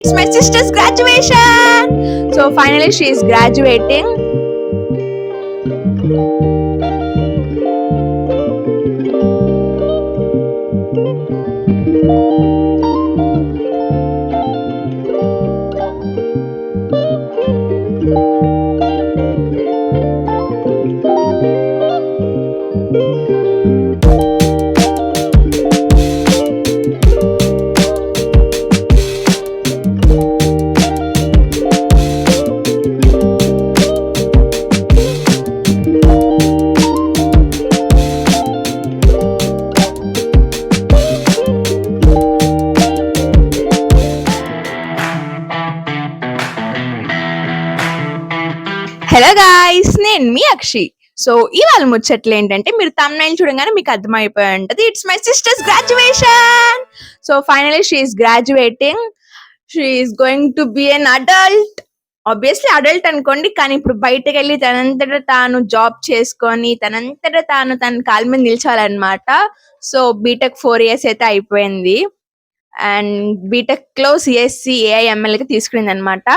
It's my sister's graduation. So finally she is graduating. Hello guys, నేను మీ అక్షి. So ఇవాళ ముచ్చట్లు ఏంటంటే, మీరు తమ్నైల్ చూడగానే మీకు అర్థమైపోయి ఉంటది. It's my sister's graduation. So finally she is graduating. She is going to be an adult. Obviously adult అనుకోండి, కానీ ఇప్పుడు బయటకు వెళ్ళి తనంతట తాను జాబ్ చేసుకొని తనంతట తాను తన కాళ్ళ మీద నిల్చోవాలన్నమాట. సో బీటెక్ 4 years అయితే అయిపోయింది. అండ్ బీటెక్ లో సిఎస్సి ఏఐఎంఎల్ కి తీసుకునింది అనమాట.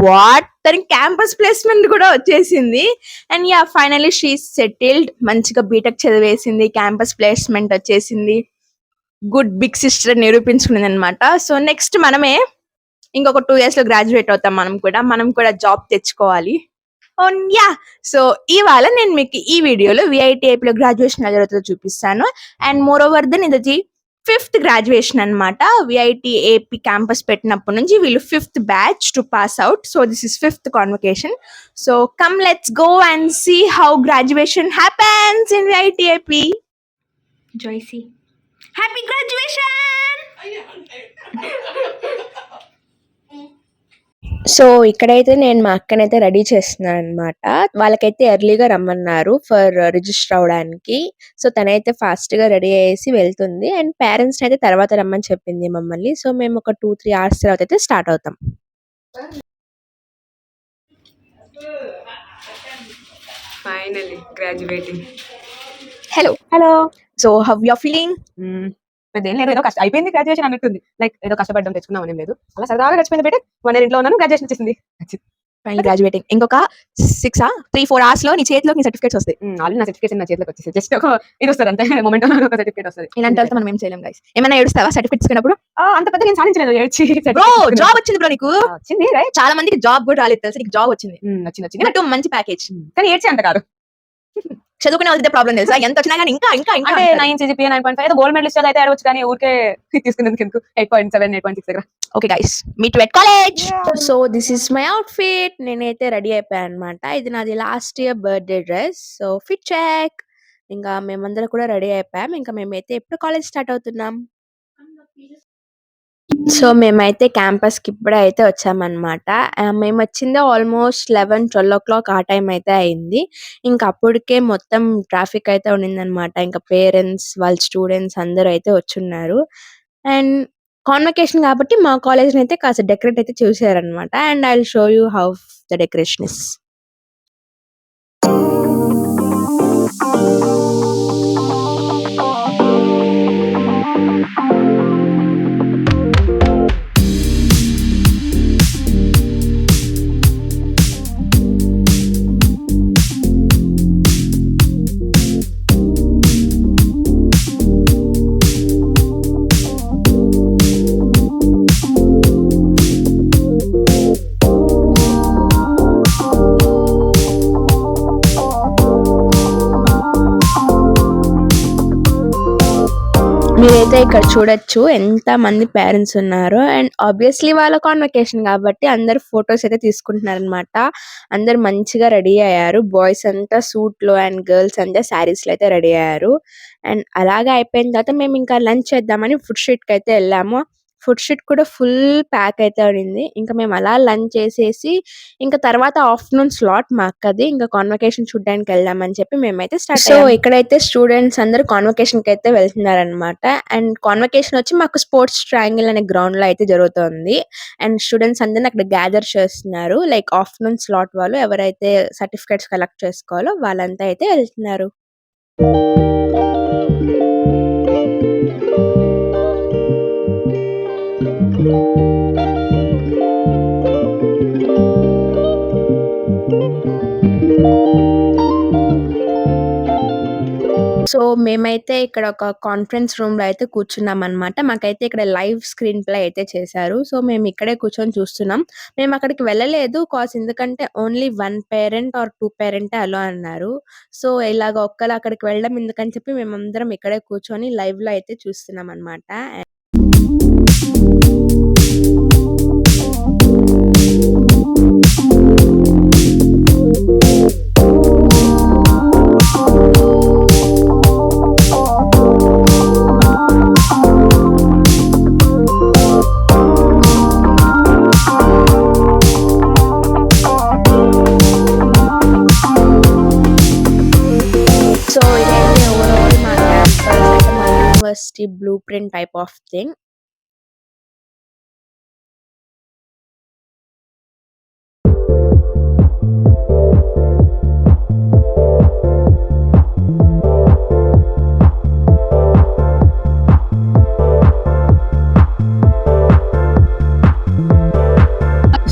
వాట్, తనకి క్యాంపస్ ప్లేస్మెంట్ కూడా వచ్చేసింది. And yeah, finally she settled. మంచిగా బీటెక్ చదివేసింది, క్యాంపస్ ప్లేస్మెంట్ వచ్చేసింది, గుడ్ బిగ్ సిస్టర్ నిరూపించుకునేది అనమాట. సో నెక్స్ట్ మనమే ఇంకొక 2 years లో గ్రాడ్యుయేట్ అవుతాం. మనం కూడా జాబ్ తెచ్చుకోవాలి. యా, సో ఇవాళ నేను మీకు ఈ వీడియోలో విఐటిఐపి లో గ్రాడ్యుయేషన్ ఎలా జరుగుతుందో చూపిస్తాను. అండ్ మోర్ ఓవర్ దెన్ ఇది 5th గ్రాడ్యుయేషన్ అనమాట. విఐటిఏపి క్యాంపస్ పెట్టినప్పటి నుంచి వీళ్ళు 5th batch to pass out. So this is 5th convocation. So come let's go and see how graduation happens in VIT AP. జోయిసీ, హ్యాపీ గ్రాడ్యుయేషన్. సో ఇక్కడైతే నేను మా అక్కనైతే ready చేస్తున్నాను అనమాట. వాళ్ళకైతే ఎర్లీగా రమ్మన్నారు ఫర్ రిజిస్టర్ అవడానికి. సో తనైతే ఫాస్ట్ గా రెడీ అయ్యేసి వెళ్తుంది. అండ్ పేరెంట్స్ అయితే తర్వాత రమ్మని చెప్పింది మమ్మల్ని. సో మేము ఒక 2-3 hours తర్వాత అయితే స్టార్ట్ అవుతాం. Finally graduating. Hello. So how you are feeling? పెద్దేం లేదు, ఏదో అయిపోయింది గ్రాడ్యుయేషన్ అన్నట్టుంది. లైక్ ఏదో కష్టపడడం తెచ్చుకున్నాం అనేం లేదు, అలా సరదాగా గడిచిపోయింది. బయట 1 year ఇంట్లో ఉన్నాను, గ్రాడ్యుయేషన్ వచ్చేసింది. Final graduating. ఇంకొక 3-4 hours లో నీ చేతిలో నీ సర్టిఫికేట్స్ వస్తాయి. ఆల్రెడీ నా సర్టిఫికేట్ నా చేతిలోకి వచ్చేసి జస్ట్ ఒక ఇది వస్తుంది అంతే, మొమెంట్ ఒక సర్టిఫికేట్ వస్తుంది. ఇలాంటి వాళ్ళతో మనం ఏం చేయలేం గైస్. ఏమైనా ఏడుస్తావా సర్టిఫికేట్ తీసుకున్నప్పుడు? అంత పెద్ద నేను సాధించలేదు, ఏడ్చి జాబ్ వచ్చింది బ్రో నీకు. వచ్చింది రైట్. చాలా మందికి జాబ్ కూడా రాలేదు తెలుసు, నీకు జాబ్ వచ్చింది. వచ్చింది మంచి ప్యాకేజ్. కానీ ఏడ్చి అంత కాదు, చదువుకునే వాళ్ళకి ప్రాబ్లం తెలుసా, ఎంత వచ్చినా కానీ ఇంకా ఇంకా అంటే 9 CGPA 9.5 ఏదో గోల్డ్ మెడలిస్ట్ అయితే అడవచ్చు, కానీ ఊరికే తీసుకునేందుకు ఎందుకు 8.7 8.6 దగ్గర. Okay guys, meet at college. So this is my outfit. నేనైతే రెడీ అయిపోయాను అనమాట. ఇది నాది last year birthday dress. So fit check. ఇంకా మేమందరం కూడా రెడీ అయిపోయాం. ఇంకా మేమైతే ఎప్పుడు కాలేజ్ స్టార్ట్ అవుతున్నాం. సో మేమైతే క్యాంపస్ కి ఇప్పుడే అయితే వచ్చామన్నమాట. మేము వచ్చింది ఆల్మోస్ట్ 11-12 o'clock ఆ టైం అయితే అయింది. ఇంకా అప్పటికే మొత్తం ట్రాఫిక్ అయితే ఉండిందన్నమాట. ఇంకా పేరెంట్స్, వాళ్ళ స్టూడెంట్స్ అందరూ అయితే వచ్చున్నారు. అండ్ కాన్వకేషన్ కాబట్టి మా కాలేజ్ అయితే కాస్త డెకరేట్ అయితే చూసారనమాట. And I will show you how the decoration is. మీరైతే ఇక్కడ చూడొచ్చు ఎంత మంది పేరెంట్స్ ఉన్నారు. అండ్ ఆబ్వియస్లీ వాళ్ళ కాన్వకేషన్ కాబట్టి అందరు ఫొటోస్ అయితే తీసుకుంటున్నారు అనమాట. అందరు మంచిగా రెడీ అయ్యారు. బాయ్స్ అంతా సూట్ లో అండ్ గర్ల్స్ అంతా శారీస్ లో అయితే రెడీ అయ్యారు. అండ్ అలాగే అయిపోయిన తర్వాత మేము ఇంకా లంచ్ చేద్దామని ఫుడ్ స్ట్రీట్ కి అయితే వెళ్ళాము. ఫుడ్ స్ట్రీట్ కూడా ఫుల్ ప్యాక్ అయితే ఉండింది. ఇంకా మేము అలా లంచ్ చేసేసి ఇంకా తర్వాత ఆఫ్టర్నూన్ స్లాట్ మా అక్కది, ఇంకా కాన్వకేషన్ చూడడానికి వెళ్దామని చెప్పి మేమైతే స్టార్ట్. సో ఇక్కడైతే స్టూడెంట్స్ అందరూ కాన్వకేషన్ కి అయితే వెళ్తున్నారు అనమాట. అండ్ కాన్వకేషన్ వచ్చి మాకు స్పోర్ట్స్ ట్రయాంగిల్ అనే గ్రౌండ్ లో అయితే జరుగుతుంది. అండ్ స్టూడెంట్స్ అందరిని అక్కడ గ్యాదర్ చేస్తున్నారు. లైక్ ఆఫ్టర్నూన్ స్లాట్ వాళ్ళు ఎవరైతే సర్టిఫికేట్స్ కలెక్ట్ చేసుకోవాలో వాళ్ళంతా అయితే వెళ్తున్నారు. సో, మేమైతే ఇక్కడ ఒక కాన్ఫరెన్స్ రూమ్‌లో అయితే కూర్చున్నామనమాట. మాకైతే ఇక్కడ లైవ్ స్క్రీన్ ప్లే అయితే చేశారు. సో, మేమిక్కడే కూర్చొని చూస్తున్నాం. మేమక్కడికి వెళ్ళలేదు. ఎందుకంటే ఓన్లీ 1 పేరెంట్ ఆర్ 2 పేరెంటే అలో అన్నారు. సో, ఇలాగ ఒక్కళ్ళు అక్కడికి వెళ్ళడం ఎందుకని చెప్పి మేమందరం ఇక్కడే కూర్చొని లైవ్‌లో అయితే చూస్తున్నామనమాట. సో, ఇదైతే ఓవరాల్ మా క్యాంపస్ అంటే మా university blue print type of thing.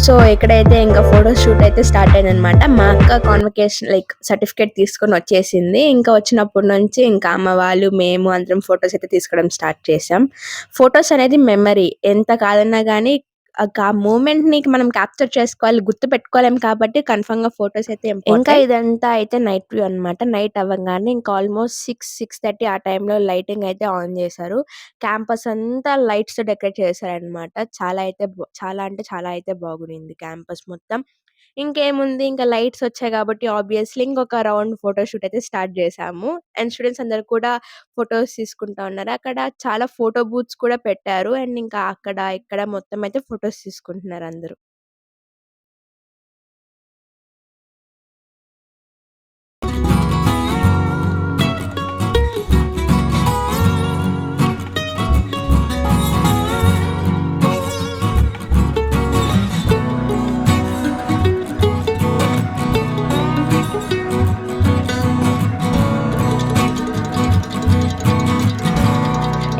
So, ఇక్కడైతే ఇంకా ఫోటో షూట్ అయితే స్టార్ట్ అయిందనమాట. మా అక్క కాన్వకేషన్ సర్టిఫికేట్ తీసుకొని వచ్చేసింది. ఇంకా వచ్చినప్పటి నుంచి ఇంకా అమ్మ వాళ్ళు, మేము అందరం ఫోటోస్ అయితే తీసుకోవడం స్టార్ట్ చేసాం. ఫోటోస్ అనేది మెమరీ. ఎంత కాదన్నా గానీ ఆ మూమెంట్‌ని మనం క్యాప్చర్ చేసుకోవాలి, గుర్తుపెట్టుకోలేం కాబట్టి కన్ఫర్మ్‌గా ఫోటోస్ అయితే ఇంపార్టెంట్. ఇంకా ఇదంతా అయితే నైట్ వ్యూ అనమాట. నైట్ అవ్వంగానే ఇంకా ఆల్మోస్ట్ 6:30 ఆ టైంలో లైటింగ్ అయితే ఆన్ చేశారు. క్యాంపస్ అంతా లైట్స్‌తో డెకరేట్ చేశారనమాట. చాలా అంటే చాలా అయితే బాగుండింది క్యాంపస్ మొత్తం. ఇంకేముంది ఇంకా లైట్స్ వచ్చాయి కాబట్టి ఆబ్వియస్‌లీ ఇంకొక రౌండ్ ఫోటో షూట్ అయితే స్టార్ట్ చేశాము. అండ్ స్టూడెంట్స్ అందరూ కూడా ఫోటోస్ తీసుకుంటా ఉన్నారు. అక్కడ చాలా ఫోటో బూత్స్ కూడా పెట్టారు. అండ్ ఇంకా అక్కడ, ఇక్కడ మొత్తం అయితే ఫోటోస్ తీసుకుంటున్నారు అందరూ.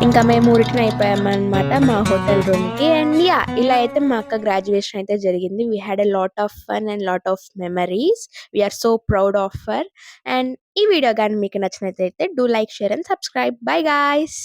ఇంకా మేము రిటర్న్ అయిపోయామన్నమాట మా హోటల్ రూమ్‌కి. అండ్ ఇలా అయితే మా అక్క గ్రాడ్యుయేషన్ అయితే జరిగింది. We had a lot of fun and lot of memories. We are so proud of her. And ఈ వీడియో గాని మీకు నచ్చినట్లయితే do like, share and subscribe. Bye guys.